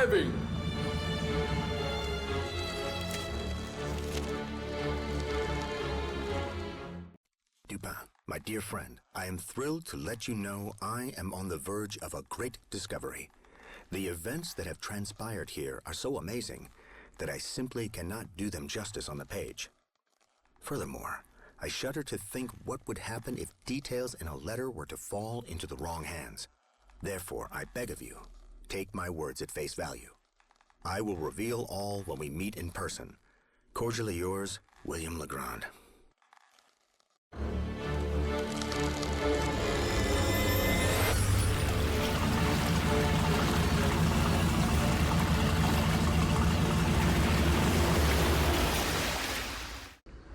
arriving! Dupin, my dear friend, I am thrilled to let you know I am on the verge of a great discovery. The events that have transpired here are so amazing that I simply cannot do them justice on the page. Furthermore, I shudder to think what would happen if details in a letter were to fall into the wrong hands. Therefore, I beg of you, take my words at face value. I will reveal all when we meet in person. Cordially yours, William LeGrand.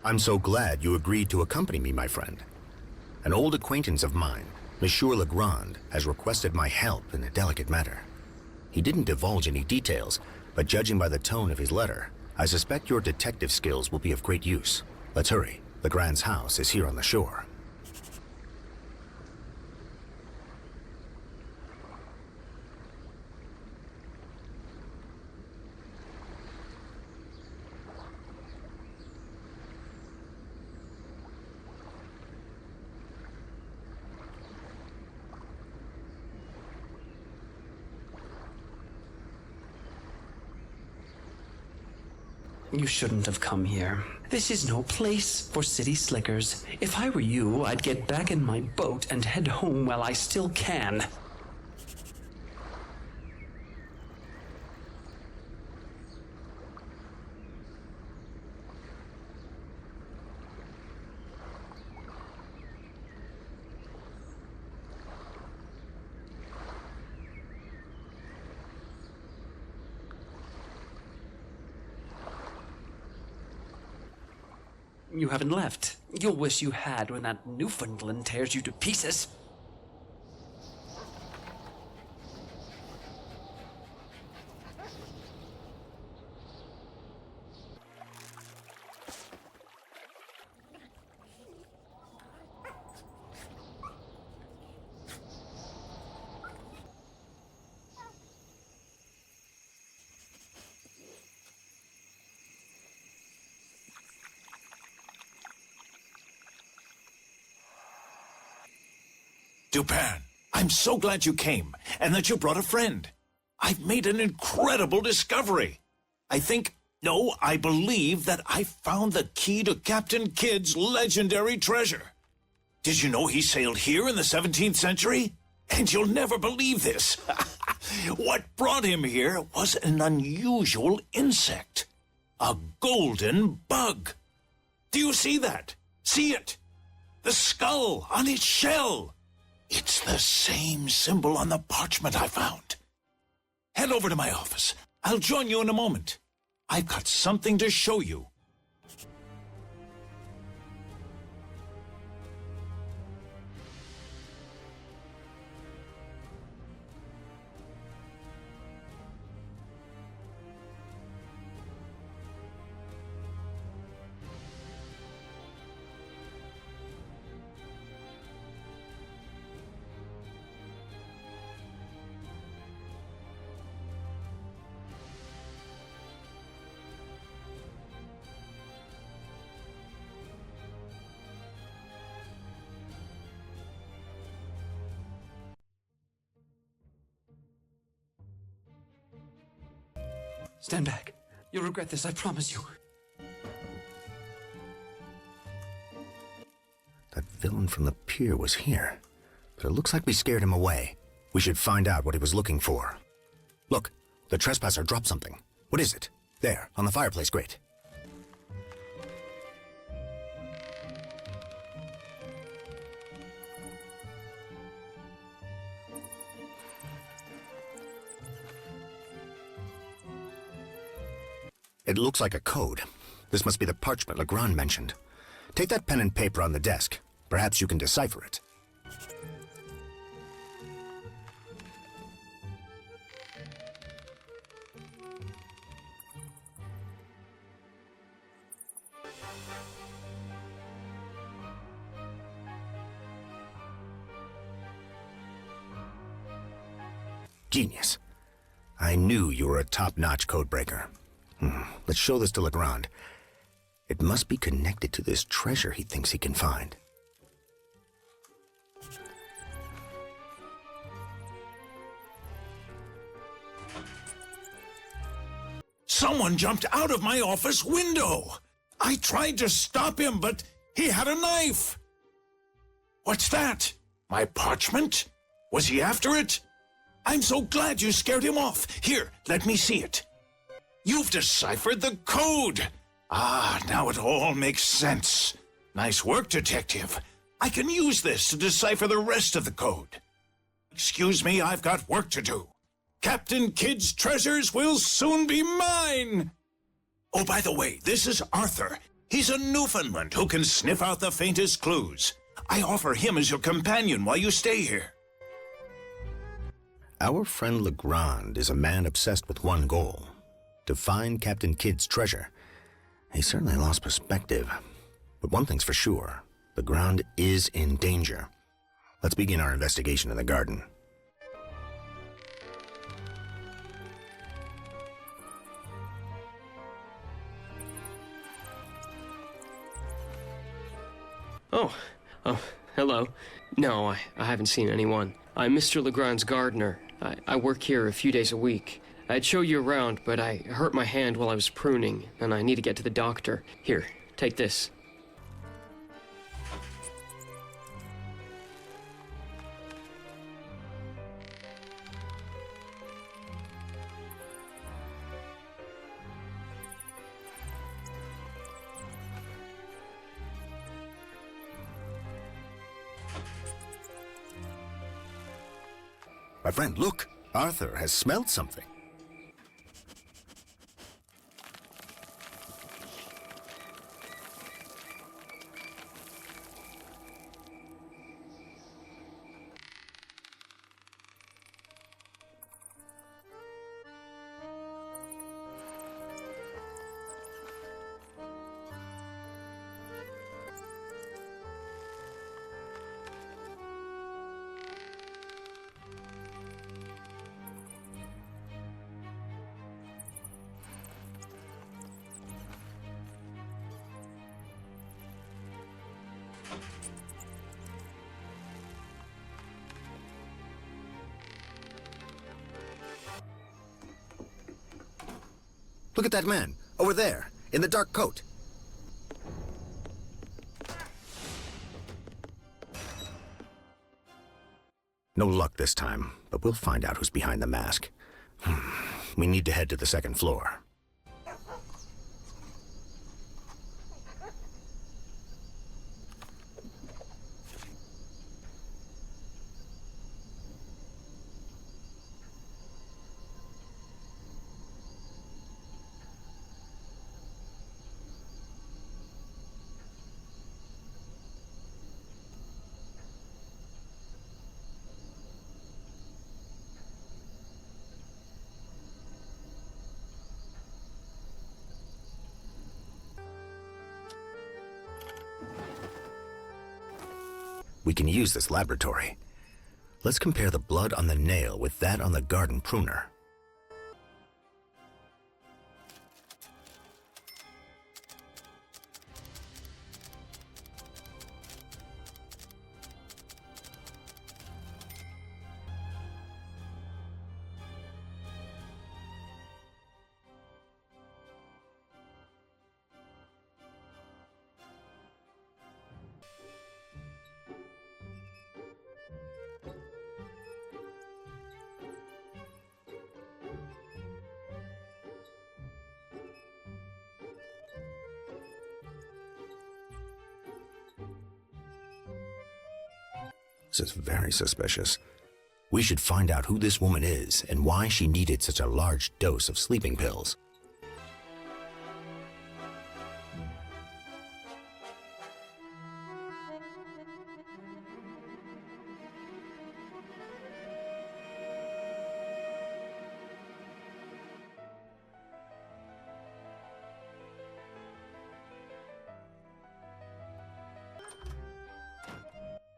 I'm so glad you agreed to accompany me, my friend. An old acquaintance of mine, Monsieur LeGrand, has requested my help in a delicate matter. He didn't divulge any details, but judging by the tone of his letter, I suspect your detective skills will be of great use. Let's hurry. LeGrand's house is here on the shore. You shouldn't have come here. This is no place for city slickers. If I were you, I'd get back in my boat and head home while I still can. You haven't left. You'll wish you had when that Newfoundland tears you to pieces. Dupin, I'm so glad you came, and that you brought a friend. I've made an incredible discovery. I believe that I found the key to Captain Kidd's legendary treasure. Did you know he sailed here in the 17th century? And you'll never believe this. What brought him here was an unusual insect. A golden bug. Do you see that? See it? The skull on its shell. It's the same symbol on the parchment I found. Head over to my office. I'll join you in a moment. I've got something to show you. Stand back. You'll regret this, I promise you. That villain from the pier was here, but it looks like we scared him away. We should find out what he was looking for. Look, the trespasser dropped something. What is it? There, on the fireplace grate. It looks like a code. This must be the parchment LeGrand mentioned. Take that pen and paper on the desk. Perhaps you can decipher it. Genius. I knew you were a top-notch codebreaker. Let's show this to LeGrand. It must be connected to this treasure he thinks he can find. Someone jumped out of my office window. I tried to stop him, but he had a knife. What's that? My parchment? Was he after it? I'm so glad you scared him off. Here, let me see it. You've deciphered the code. Ah, now it all makes sense. Nice work, Detective. I can use this to decipher the rest of the code. Excuse me, I've got work to do. Captain Kidd's treasures will soon be mine. Oh, by the way, this is Arthur. He's a Newfoundland who can sniff out the faintest clues. I offer him as your companion while you stay here. Our friend LeGrand is a man obsessed with one goal: to find Captain Kidd's treasure. He certainly lost perspective. But one thing's for sure, LeGrand is in danger. Let's begin our investigation in the garden. Oh, hello. No, I haven't seen anyone. I'm Mr. LeGrand's gardener. I work here a few days a week. I'd show you around, but I hurt my hand while I was pruning, and I need to get to the doctor. Here, take this. My friend, look! Arthur has smelled something. Look at that man, over there, in the dark coat. No luck this time, but we'll find out who's behind the mask. We need to head to the second floor. We can use this laboratory. Let's compare the blood on the nail with that on the garden pruner. This is very suspicious. We should find out who this woman is and why she needed such a large dose of sleeping pills.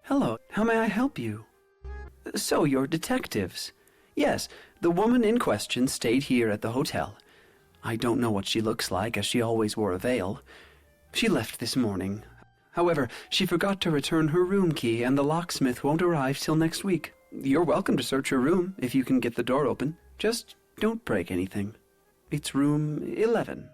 Hello, how may I help you? So, you're detectives. Yes, the woman in question stayed here at the hotel. I don't know what she looks like, as she always wore a veil. She left this morning. However, she forgot to return her room key, and the locksmith won't arrive till next week. You're welcome to search her room, if you can get the door open. Just don't break anything. It's room 11.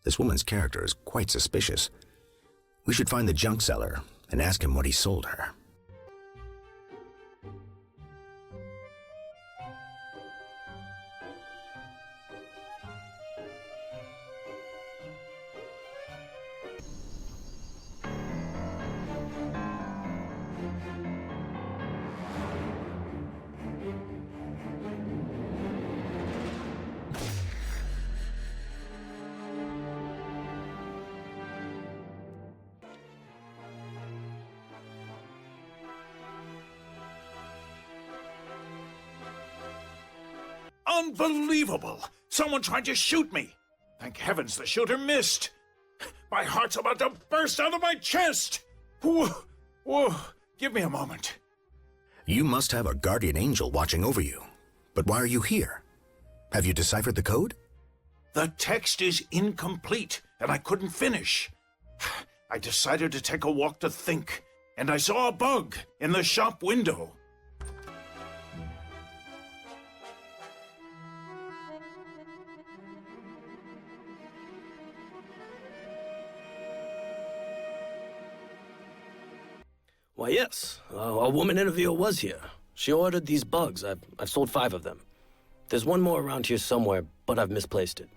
This woman's character is quite suspicious. We should find the junk seller and ask him what he sold her. Unbelievable! Someone tried to shoot me! Thank heavens the shooter missed! My heart's about to burst out of my chest! Whoa, whoa, give me a moment. You must have a guardian angel watching over you. But why are you here? Have you deciphered the code? The text is incomplete, and I couldn't finish. I decided to take a walk to think, and I saw a bug in the shop window. Why, yes. A woman interviewer was here. She ordered these bugs. I've sold 5 of them. There's one more around here somewhere, but I've misplaced it.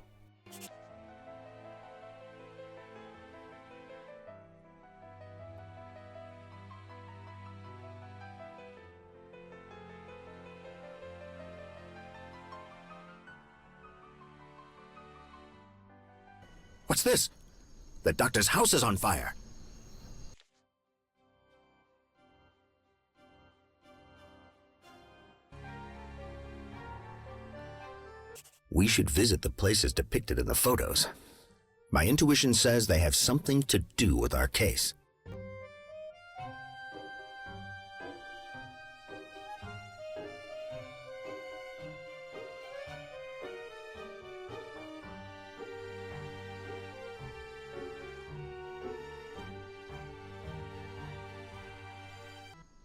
What's this? The doctor's house is on fire. We should visit the places depicted in the photos. My intuition says they have something to do with our case.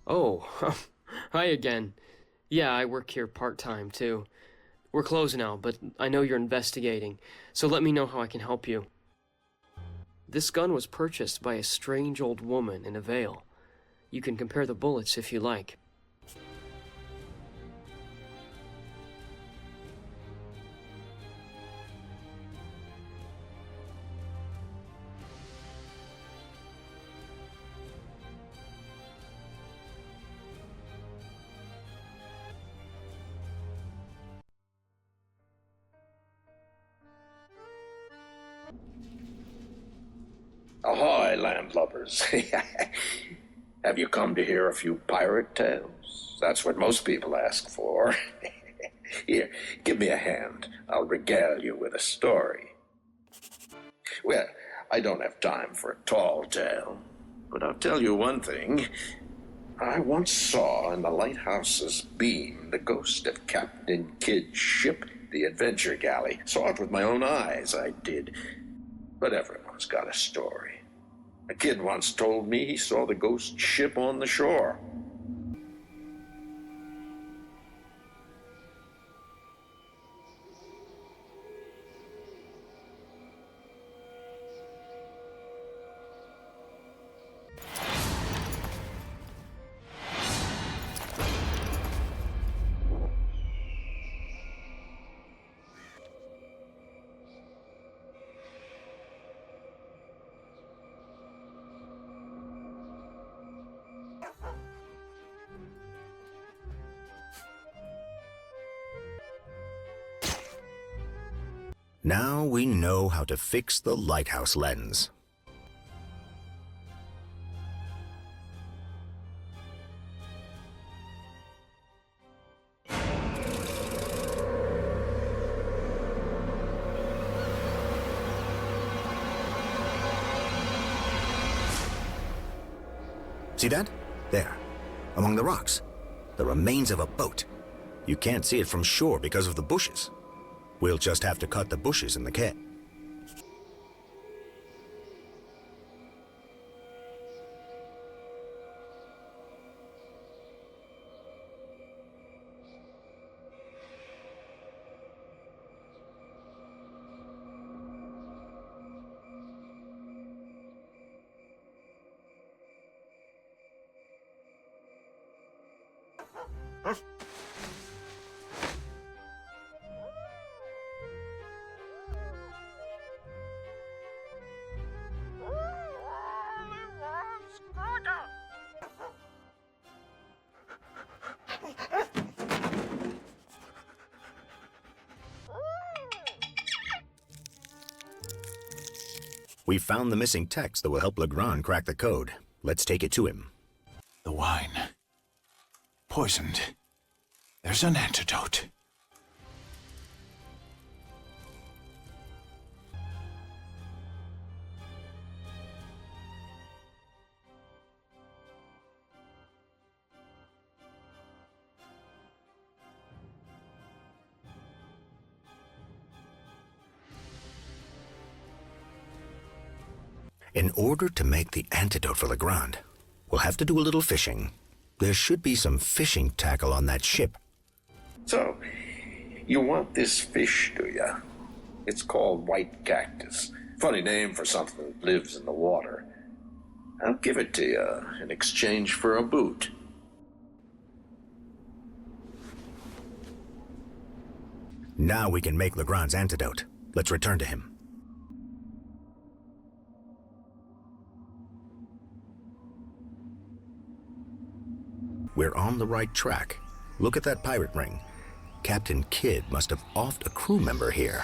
Oh, hi again. Yeah, I work here part-time, too. We're closed now, but I know you're investigating, so let me know how I can help you. This gun was purchased by a strange old woman in a veil. You can compare the bullets if you like. Ahoy, landlubbers. Have you come to hear a few pirate tales? That's what most people ask for. Here, give me a hand. I'll regale you with a story. Well, I don't have time for a tall tale, but I'll tell you one thing. I once saw in the lighthouse's beam the ghost of Captain Kidd's ship, the Adventure Galley. Saw it with my own eyes, I did. But everyone's got a story. A kid once told me he saw the ghost ship on the shore. Now we know how to fix the lighthouse lens. See that? There, among the rocks. The remains of a boat. You can't see it from shore because of the bushes. We'll just have to cut the bushes in the quay. We found the missing text that will help LeGrand crack the code. Let's take it to him. The wine. Poisoned. There's an antidote. In order to make the antidote for LeGrand, we'll have to do a little fishing. There should be some fishing tackle on that ship. So, you want this fish, do ya? It's called white cactus. Funny name for something that lives in the water. I'll give it to you in exchange for a boot. Now we can make LeGrand's antidote. Let's return to him. We're on the right track. Look at that pirate ring. Captain Kidd must have offed a crew member here.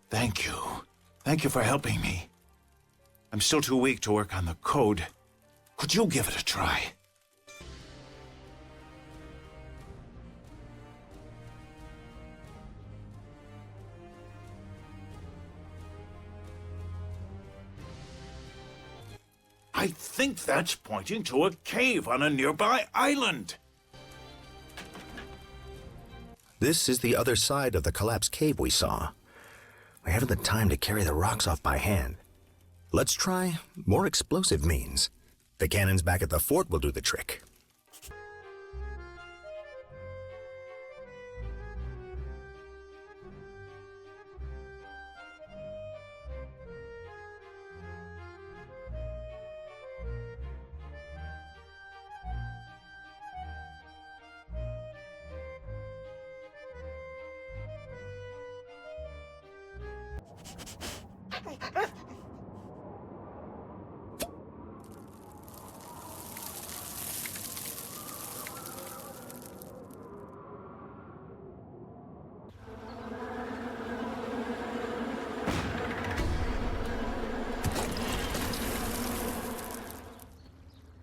Thank you. Thank you for helping me. I'm still too weak to work on the code. Could you give it a try? I think that's pointing to a cave on a nearby island. This is the other side of the collapsed cave we saw. We haven't the time to carry the rocks off by hand. Let's try more explosive means. The cannons back at the fort will do the trick.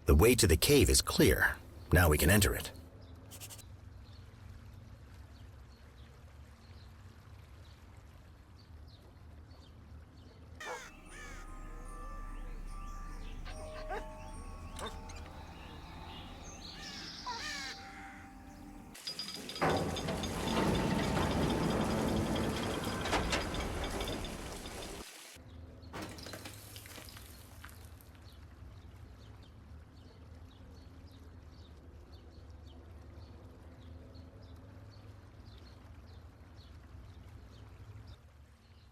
The way to the cave is clear. Now we can enter it.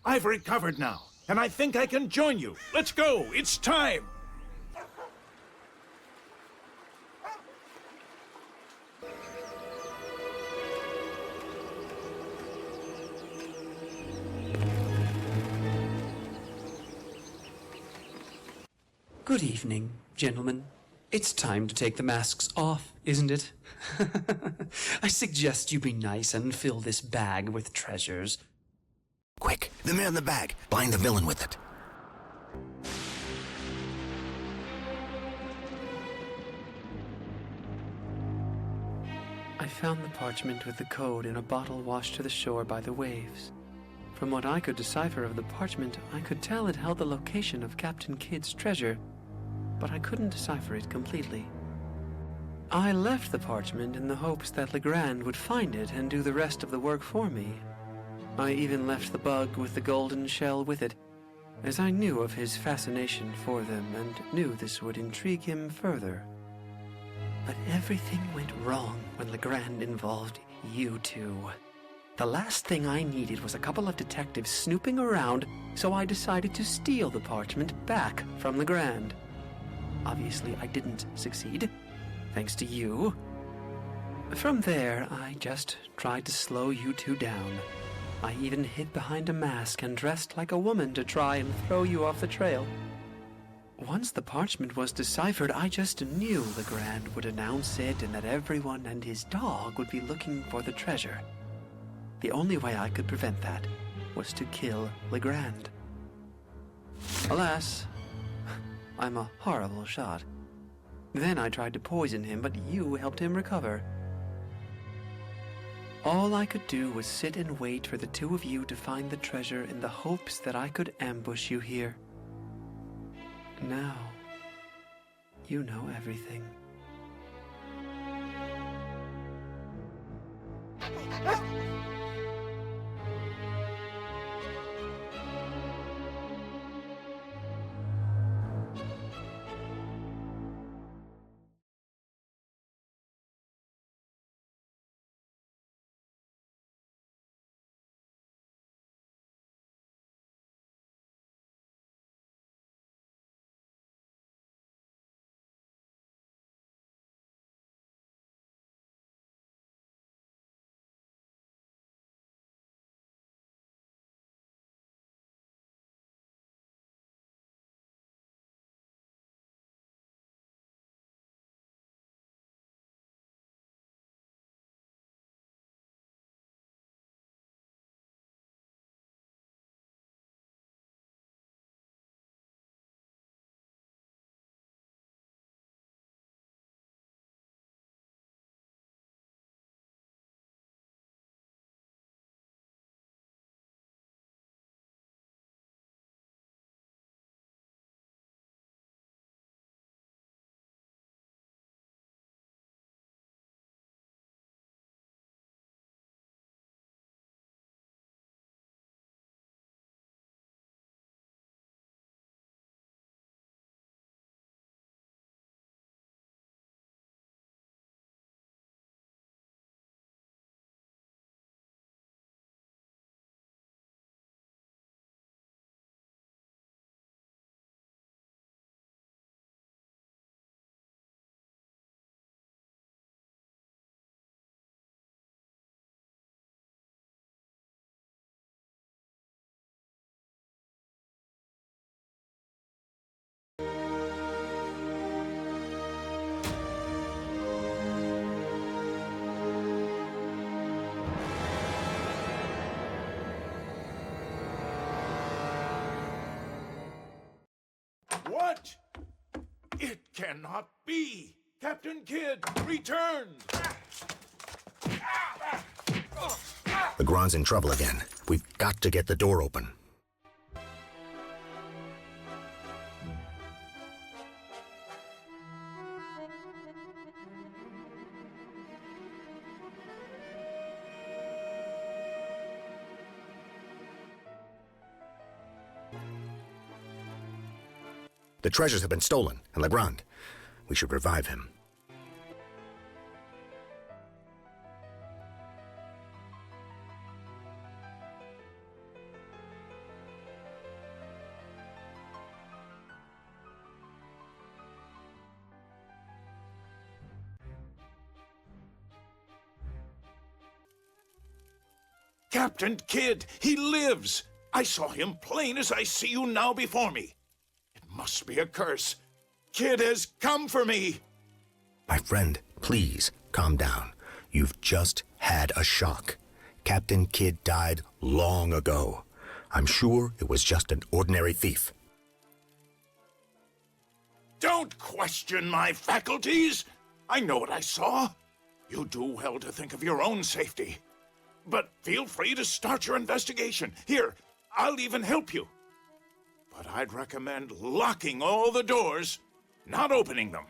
I've recovered now, and I think I can join you. Let's go. It's time. Good evening, gentlemen. It's time to take the masks off, isn't it? I suggest you be nice and fill this bag with treasures. Quick, the man in the bag. Blind the villain with it. I found the parchment with the code in a bottle washed to the shore by the waves. From what I could decipher of the parchment, I could tell it held the location of Captain Kidd's treasure, but I couldn't decipher it completely. I left the parchment in the hopes that LeGrand would find it and do the rest of the work for me. I even left the bug with the golden shell with it, as I knew of his fascination for them and knew this would intrigue him further. But everything went wrong when LeGrand involved you two. The last thing I needed was a couple of detectives snooping around, so I decided to steal the parchment back from LeGrand. Obviously, I didn't succeed, thanks to you. From there, I just tried to slow you two down. I even hid behind a mask and dressed like a woman to try and throw you off the trail. Once the parchment was deciphered, I just knew LeGrand would announce it and that everyone and his dog would be looking for the treasure. The only way I could prevent that was to kill LeGrand. Alas, I'm a horrible shot. Then I tried to poison him, but you helped him recover. All I could do was sit and wait for the two of you to find the treasure in the hopes that I could ambush you here. Now, you know everything. What? It cannot be! Captain Kidd returned! LeGrand's in trouble again. We've got to get the door open. The treasures have been stolen, and LeGrand. We should revive him. Captain Kidd, he lives! I saw him plain as I see you now before me. It must be a curse. Kid has come for me. My friend, please calm down. You've just had a shock. Captain Kidd died long ago. I'm sure it was just an ordinary thief. Don't question my faculties. I know what I saw. You do well to think of your own safety. But feel free to start your investigation. Here, I'll even help you. But I'd recommend locking all the doors, not opening them.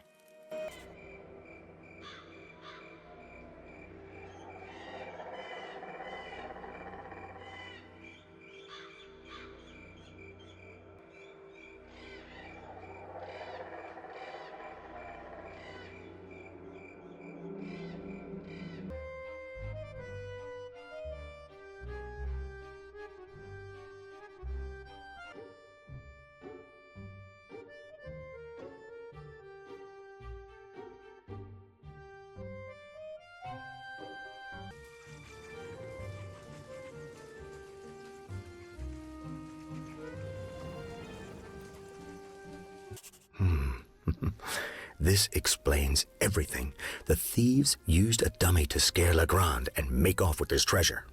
This explains everything. The thieves used a dummy to scare LeGrand and make off with his treasure.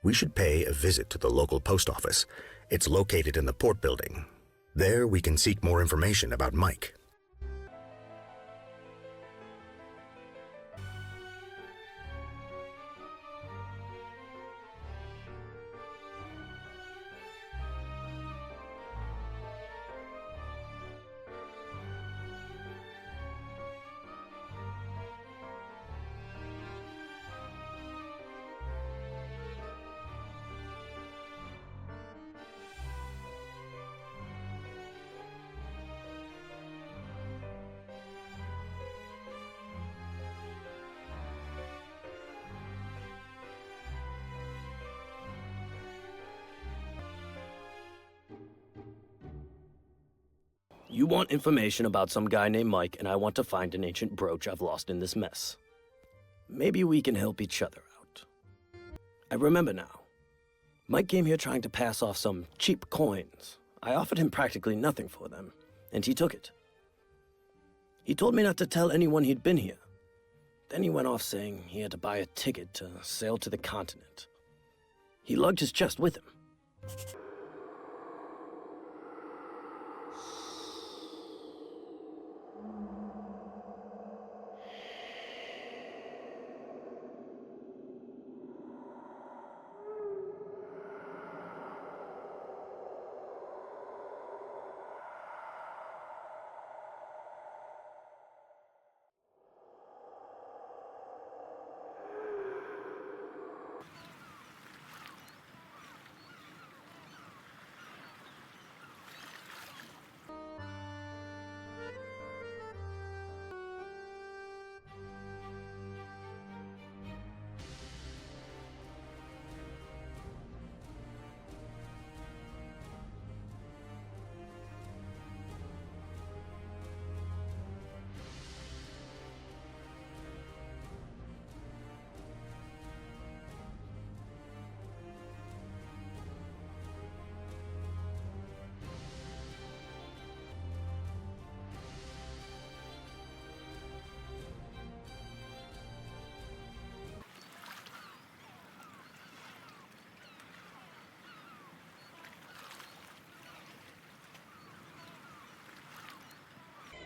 We should pay a visit to the local post office. It's located in the port building. There we can seek more information about Mike. You want information about some guy named Mike, and I want to find an ancient brooch I've lost in this mess. Maybe we can help each other out. I remember now. Mike came here trying to pass off some cheap coins. I offered him practically nothing for them, and he took it. He told me not to tell anyone he'd been here. Then he went off saying he had to buy a ticket to sail to the continent. He lugged his chest with him.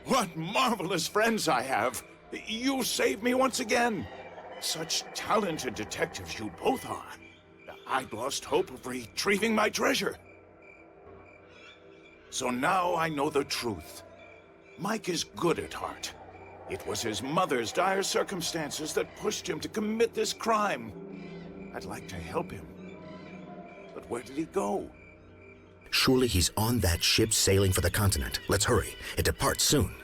What marvelous friends I have! You saved me once again! Such talented detectives you both are. I'd lost hope of retrieving my treasure. So now I know the truth. Mike is good at heart. It was his mother's dire circumstances that pushed him to commit this crime. I'd like to help him. But where did he go? Surely he's on that ship sailing for the continent. Let's hurry. It departs soon.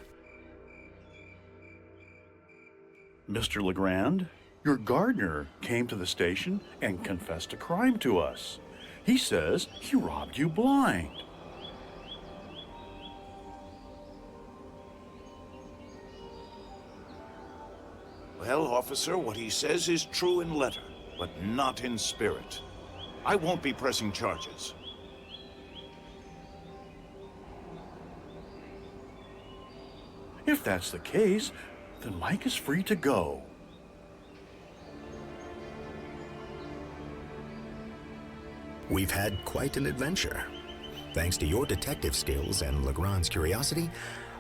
Mr. LeGrand, your gardener came to the station and confessed a crime to us. He says he robbed you blind. Well, officer, what he says is true in letter, but not in spirit. I won't be pressing charges. If that's the case, then Mike is free to go. We've had quite an adventure. Thanks to your detective skills and LeGrand's curiosity,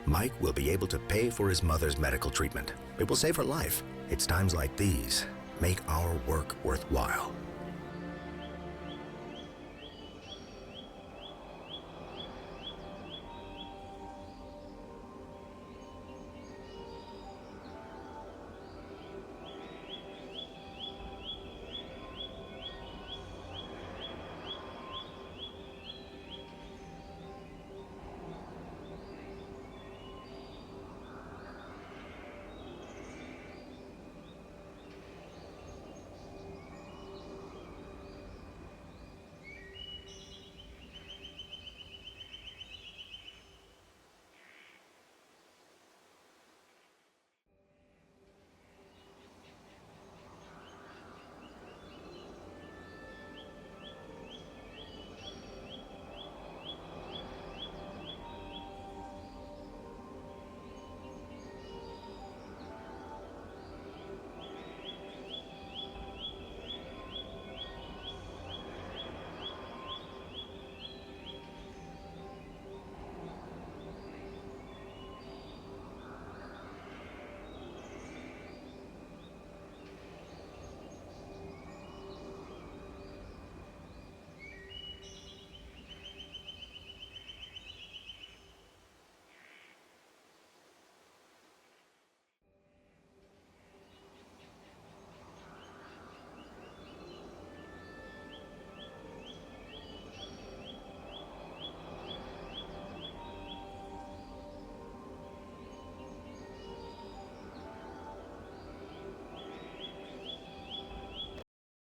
Mike will be able to pay for his mother's medical treatment. It will save her life. It's times like these make our work worthwhile.